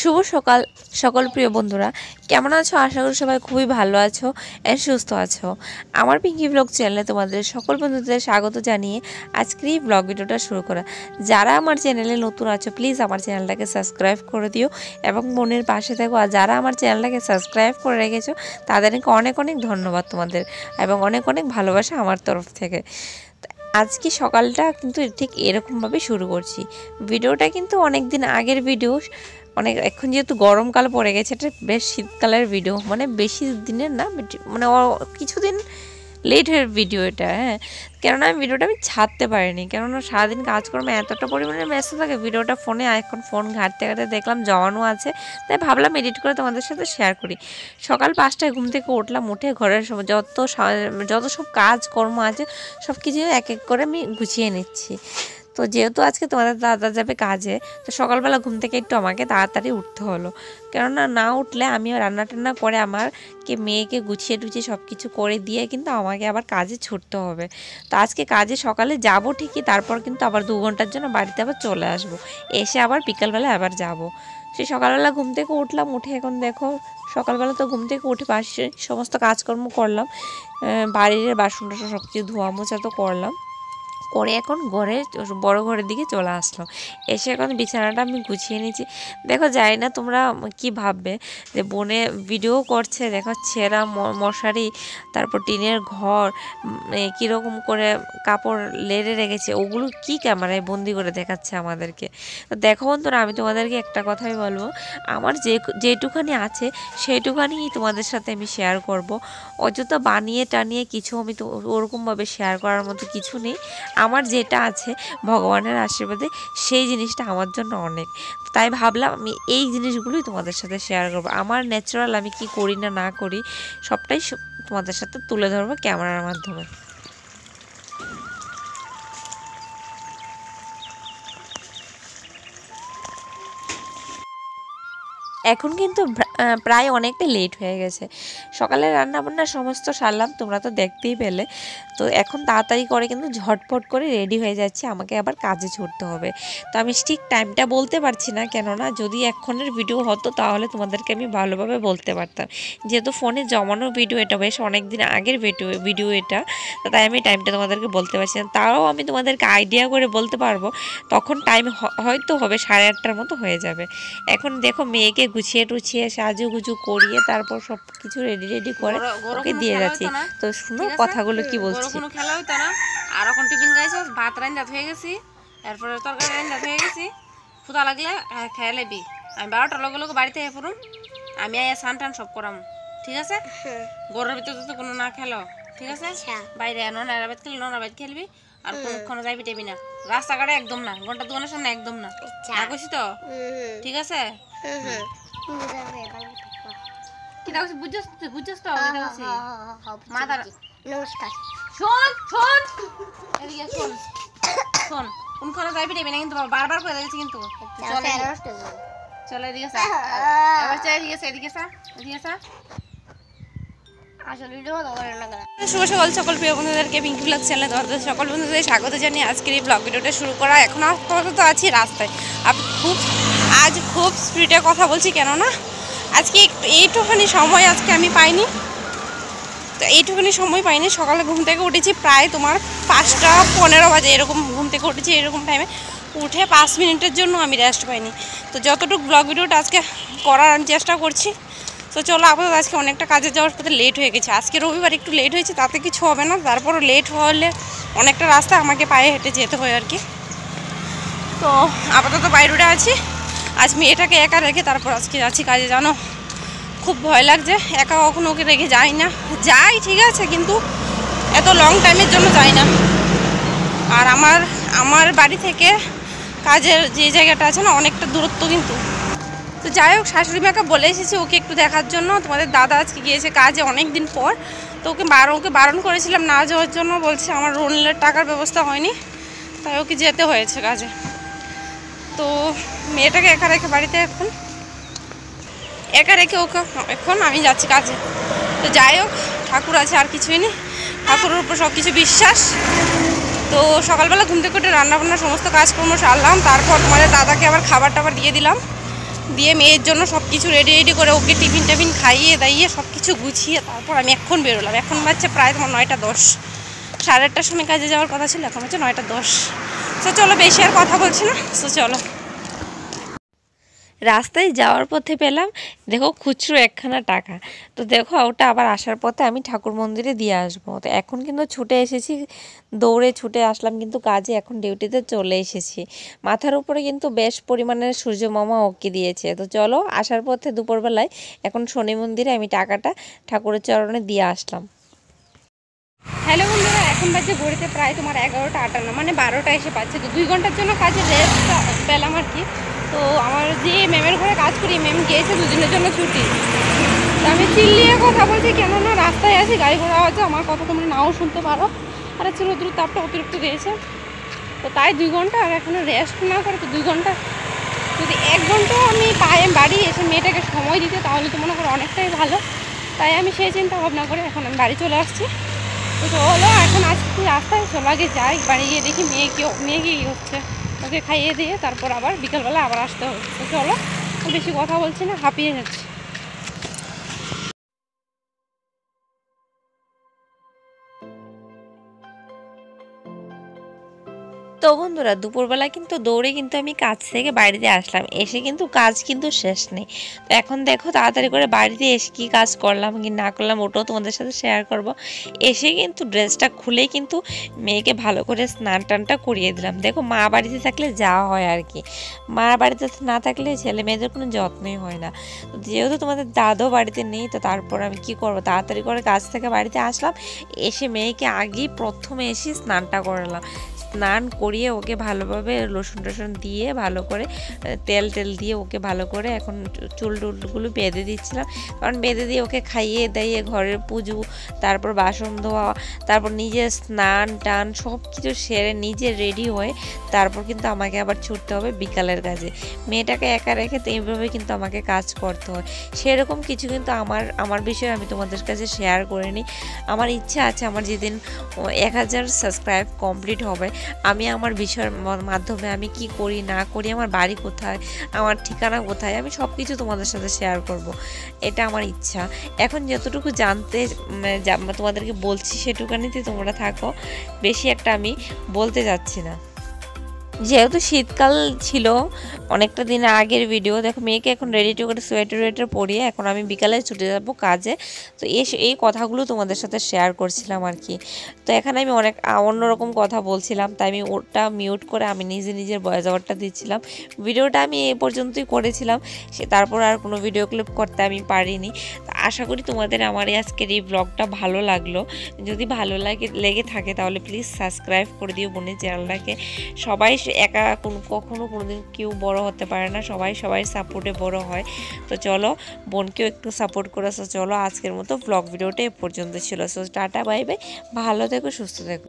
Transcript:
শুভ সকাল সকল প্রিয় বন্ধুরা, কেমন আছো? আশা করি সবাই খুবই ভালো আছো এন্ড সুস্থ আছো। আমার পিঙ্কি ব্লগ চ্যানেলে তোমাদের সকল বন্ধুদের স্বাগত জানিয়ে আজকের এই ব্লগ ভিডিওটা শুরু করা। যারা আমার চ্যানেলে নতুন আছো প্লিজ আমার চ্যানেলটাকে সাবস্ক্রাইব করে দিও এবং মনের পাশে থাকো। আর যারা আমার চ্যানেলটাকে সাবস্ক্রাইব করে রেখেছো তাদেরকে অনেক অনেক ধন্যবাদ তোমাদের এবং অনেক অনেক ভালোবাসা আমার তরফ থেকে। আজকে সকালটা কিন্তু ঠিক এরকমভাবে শুরু করছি। ভিডিওটা কিন্তু অনেক দিন আগের ভিডিও, অনেক এখন যেহেতু গরমকাল পড়ে গেছে, এটা বেশ শীতকালের ভিডিও, মানে বেশি দিনের না, মানে কিছুদিন লেট হয়ে ভিডিও এটা। হ্যাঁ, কেননা আমি ভিডিওটা ছাড়তে পারিনি, কেননা সারাদিন কাজকর্মে এতটা পরিমাণে ব্যস্ত থাকে ভিডিওটা ফোনে, এখন ফোন ঘাঁটতে ঘাঁটতে দেখলাম জমানো আছে, তাই ভাবলাম এডিট করে তোমাদের সাথে শেয়ার করি। সকাল 5টায় ঘুম থেকে উঠলাম, উঠে ঘরের যত সব কাজকর্ম আছে সব কিছু এক এক করে আমি গুছিয়ে নিচ্ছি। তো যেহেতু আজকে তোমাদের দাদা যাবে কাজে, তো সকালবেলা ঘুম থেকে একটু আমাকে তাড়াতাড়ি উঠতে হলো, কেননা না উঠলে আমি রান্না টান্না করে মেয়েকে গুছিয়ে টুছিয়ে সব কিছু করে দিয়ে কিন্তু আমাকে আবার কাজে ছুটতে হবে। তো আজকে কাজে সকালে যাব ঠিকই, তারপর কিন্তু আবার 2 ঘন্টার জন্য বাড়িতে আবার চলে আসব, এসে আবার বিকালবেলা আবার যাব। সেই সকালবেলা ঘুম থেকে উঠলাম, উঠে এখন দেখো সকালবেলা তো ঘুম থেকে উঠে পাশে সমস্ত কাজকর্ম করলাম, বাড়ির বাসন টাসন সব কিছু ধোয়া মোছা তো করলাম, করে এখন বড় ঘরের দিকে চলে আসলাম। এসে এখন বিছানাটা আমি গুছিয়ে নিয়েছি। দেখো, জানি না তোমরা কি ভাববে যে বোনে ভিডিও করছে, দেখো ছেঁড়া মশারি, তারপর টিনের ঘর, কীরকম করে কাপড় লেড়ে রেখেছে, ওগুলো কি ক্যামেরায় বন্দি করে দেখাচ্ছে আমাদেরকে। তো দেখো বন্ধুরা, আমি তোমাদেরকে একটা কথাই বলবো, আমার যেটুখানি আছে সেইটুখানি তোমাদের সাথে আমি শেয়ার করব। অযথা বানিয়ে টানিয়ে কিছু আমি তো ওরকমভাবে শেয়ার করার মতো কিছু নেই। আমার যেটা আছে ভগবানের আশীর্বাদে, সেই জিনিসটা আমার জন্য অনেক। তাই ভাবলাম আমি এই জিনিসগুলোই তোমাদের সাথে শেয়ার করবো। আমার ন্যাচারাল আমি কি করি না করি সবটাই তোমাদের সাথে তুলে ধরবো ক্যামেরার মাধ্যমে। এখন কিন্তু প্রায় অনেকটা লেট হয়ে গেছে। সকালে রান্নাবান্না সমস্ত সারলাম, তোমরা তো দেখতেই পেলে। তো এখন তাড়াতাড়ি করে কিন্তু ঝটপট করে রেডি হয়ে যাচ্ছে, আমাকে আবার কাজে ছুটতে হবে। তো আমি ঠিক টাইমটা বলতে পারছি না, কেননা যদি এখনের ভিডিও হতো তাহলে তোমাদেরকে আমি ভালোভাবে বলতে পারতাম। যেহেতু ফোনে জমানো ভিডিও, এটা বেশ অনেক দিন আগের ভিডিও এটা, তাই আমি টাইমটা তোমাদেরকে বলতে পারছি না। তাও আমি তোমাদেরকে আইডিয়া করে বলতে পারবো, তখন টাইম হয়তো হবে 8:30টার মতো হয়ে যাবে। এখন দেখো মেয়েকে গুছিয়ে টুছিয়ে সাজুগুজু করিয়ে তারপর সব কিছু রেডি করে ওকে দিয়ে যাচ্ছি। তো শুনো কথাগুলো কি বলছি। কোনো খেলা হইতো না, আর এখন টিফিন গাইছ, ভাত রান্না হয়ে গেছি, এরপরে তরকারি রান্না হয়ে গেছি, ক্ষুধা লাগলে খেয়ে লেবি। আমি 12টার লগে বাড়িতে হয়ে পড়ুম, আমি আয়া স্নান টান সব করাম, ঠিক আছে? ঘরের ভিতরে তো কোনো না খেলো, ঠিক আছে? বাইরে ননার বাইত খেলি, ননার বাইত খেলবি, আর কোনো যাইবি টেবি না, রাস্তাঘাটে একদম না, ঘন্টা দোকানের সামনে একদম না, কইছি তো, ঠিক আছে? কি দেখছি বুঝছস তো? মাথার নমস্কার। শোন শোন এদিকে শোন শোন, কোনখানে যাইবি টেবি না কিন্তু, বারবার করে দিয়েছি কিন্তু। চলে এদিকে স্যার, এবার চাই এদিকে স্যার, এদিকে স্যার। শুভ সকাল সকল প্রিয় বন্ধুদেরকে পিঙ্কি ব্লগ চ্যানেলে তোমাদের সকল বন্ধুদের স্বাগত জানিয়ে আজকের এই ব্লগ ভিডিওটা শুরু করা। এখন আপাতত আছি রাস্তায়, আজ খুব স্পিডে কথা বলছি, কেননা আজকে এইটুখানি সময় আজকে আমি পাইনি। তো এইটুখানি সময় পাইনি, সকালে ঘুম থেকে উঠেছি প্রায় তোমার 5টা 15 বাজে, এরকম ঘুম থেকে উঠেছি, এরকম টাইমে উঠে 5 মিনিটের জন্য আমি রেস্ট পাইনি। তো যতটুকু ব্লগ ভিডিওটা আজকে করার আমি চেষ্টা করছি। তো চলো, আপাতত আজকে অনেকটা কাজে যাওয়ার পথে লেট হয়ে গেছে, আজকে রবিবার একটু লেট হয়েছে, তাতে কিছু হবে না, তারপরও লেট হলে অনেকটা রাস্তা আমাকে পায়ে হেঁটে যেতে হয় আর কি। তো আপাতত বাইরে আছি, আজ মেয়েটাকে একা রেখে তারপর আজকে যাচ্ছি কাজে। জানো, খুব ভয় লাগছে, একা কখনো ওকে রেখে যাই না, যাই ঠিক আছে, কিন্তু এত লং টাইমের জন্য যাই না। আর আমার বাড়ি থেকে কাজের যে জায়গাটা আছে না, অনেকটা দূরত্ব কিন্তু। তো যাই হোক, শাশুড়ি মাকে বলে এসেছি ওকে একটু দেখার জন্য। তোমাদের দাদা আজকে গিয়েছে কাজে অনেক দিন পর, তো ওকে বারণ করেছিলাম না যাওয়ার জন্য, বলছে আমার লোনের টাকার ব্যবস্থা হয়নি, তাই ওকে যেতে হয়েছে কাজে। তো মেয়েটাকে একা রেখে বাড়িতে ওকে এখন আমি যাচ্ছি কাজে। তো যাই হোক, ঠাকুর আছে আর কিছুই নেই, ঠাকুরের উপর সব কিছু বিশ্বাস। তো সকালবেলা ঘুম থেকে উঠে রান্নাবান্না সমস্ত কাজকর্ম সারলাম, তারপর তোমাদের দাদাকে আবার খাবার টাবার দিয়ে দিলাম, দিয়ে মেয়ের জন্য সব কিছু রেডি করে ওকে টিফিন খাইয়ে দাইয়ে সব কিছু গুছিয়ে তারপর আমি এখন বেরোলাম। এখন বাজছে প্রায় তোমার 9টা 10, 8:30টার সময় কাজে যাওয়ার কথা ছিল, এখন হচ্ছে 9টা 10। তো চলো বেশি আর কথা বলছি না, তো চলো। রাস্তায় যাওয়ার পথে পেলাম দেখো খুচরো 1খানা টাকা। তো দেখো ওটা আবার আসার পথে আমি ঠাকুর মন্দিরে দিয়ে আসবো। তো এখন কিন্তু ছুটে এসেছি, দৌড়ে ছুটে আসলাম কিন্তু কাজে, এখন ডিউটিতে চলে এসেছি। মাথার উপরে কিন্তু বেশ পরিমাণের সূর্য মামা ওকে দিয়েছে। তো চলো আসার পথে দুপুরবেলায় এখন শনি মন্দিরে আমি টাকাটা ঠাকুরের চরণে দিয়ে আসলাম। হ্যালো বন্ধুরা, এখন বাজে ঘড়িতে প্রায় তোমার 11টা 58, মানে 12টা এসে পাচ্ছে। তো 2 ঘন্টার জন্য কাজে রেস্ট পেলাম আর কি। তো আমার যে ম্যামের ঘরে কাজ করি, ম্যাম গিয়েছে 2 দিনের জন্য ছুটি। তো আমি চিল্লিয়ে কথা বলছি, কেননা রাস্তায় আছি, গাড়ি ঘোড়া আছে, আমার কথা তোমরা নাও শুনতে পারো। আর হচ্ছে রোদ্রুর তাপটা অতিরিক্ত দিয়েছে, তো তাই 2 ঘন্টা আর এখন রেস্ট না করে তো 2 ঘন্টা, যদি 1 ঘন্টাও আমি পাই বাড়ি এসে মেয়েটাকে সময় দিতে, তাহলে তো মনে করো অনেকটাই ভালো। তাই আমি সেই চিন্তা ভাবনা করে এখন আমি বাড়ি চলে আসছি। তো চলো এখন আসছি রাস্তায়, চলো আগে যাই, বাড়ি গিয়ে দেখি মেয়ে কি হচ্ছে, ওকে খাইয়ে দিয়ে তারপর আবার বিকালবেলা আবার আসতে হবে। তো চলো, বেশি কথা বলছি না, হাঁপিয়ে যাচ্ছি। তো বন্ধুরা দুপুরবেলা কিন্তু দৌড়ে কিন্তু আমি কাজ থেকে বাড়িতে আসলাম, এসে কিন্তু কাজ কিন্তু শেষ নেই। তো এখন দেখো তাড়াতাড়ি করে বাড়িতে এসে কি কাজ করলাম কি না করলাম ওটাও তোমাদের সাথে শেয়ার করব। এসে কিন্তু ড্রেসটা খুলেই কিন্তু মেয়েকে ভালো করে স্নান টানটা করিয়ে দিলাম। দেখো মা বাড়িতে থাকলে যাওয়া হয় আর কি, মা বাড়িতে না থাকলে ছেলে মেয়েদের কোনো যত্নই হয় না। তো যেহেতু তোমাদের দাদু বাড়িতে নেই, তো তারপর আমি কি করব, তাড়াতাড়ি করে কাজ থেকে বাড়িতে আসলাম, এসে মেয়েকে আগেই প্রথমে এসে স্নানটা করালাম। স্নান করিয়ে ওকে ভালোভাবে রসুন টসুন দিয়ে ভালো করে তেল দিয়ে ওকে ভালো করে এখন চুল টুলগুলো বেঁধে দিচ্ছিলাম। কারণ বেঁধে দিয়ে ওকে খাইয়ে দাইয়ে ঘরের পুজো, তারপর বাসন ধোয়া, তারপর নিজের স্নান টান সব কিছু সেরে নিজে রেডি হয়ে তারপর কিন্তু আমাকে আবার ছুটতে হবে বিকালের কাজে। মেয়েটাকে একা রেখে তো এইভাবে কিন্তু আমাকে কাজ করতে হয়। সেরকম কিছু কিন্তু আমার বিষয়ে আমি তোমাদের কাছে শেয়ার করে নিই। আমার ইচ্ছা আছে আমার যেদিন 1000 সাবস্ক্রাইব কমপ্লিট হবে, আমি আমার বিষয়ের মাধ্যমে আমি কি করি না করি, আমার বাড়ি কোথায়, আমার ঠিকানা কোথায়, আমি সব কিছু তোমাদের সাথে শেয়ার করব। এটা আমার ইচ্ছা। এখন যতটুকু জানতে তোমাদেরকে বলছি সেটুকানিতে তোমরা থাকো, বেশি একটা আমি বলতে যাচ্ছি না। যেহেতু শীতকাল ছিল, অনেকটা দিন আগের ভিডিও। দেখো মেয়েকে এখন রেডি টু করে সোয়েটার পরিয়ে এখন আমি বিকালে ছুটে যাব কাজে। তো এই কথাগুলো তোমাদের সাথে শেয়ার করছিলাম আর কি। তো এখানে আমি অনেক অন্যরকম কথা বলছিলাম, তাই আমি ওটা মিউট করে আমি নিজের ভয়েস ওভারটা দিচ্ছিলাম। ভিডিওটা আমি এই পর্যন্তই করেছিলাম, তারপর আর কোনো ভিডিও ক্লিপ করতে আমি পারিনি। তো আশা করি তোমাদের আমার আজকের এই ব্লগটা ভালো লাগলো। যদি ভালো লেগে থাকে তাহলে প্লিজ সাবস্ক্রাইব করে দিও বোনের চ্যানেলটাকে। সবাই একা কখনো কোনোদিন কেউ বড় হতে পারে না, সবাই সাপোর্টে বড় হয়। তো চলো বোনকেও একটু সাপোর্ট করেছো। চলো আজকের মতো ব্লগ ভিডিওটা এ পর্যন্ত ছিল। সো টাটা বাই বাই, ভালো থেকো সুস্থ থেকো।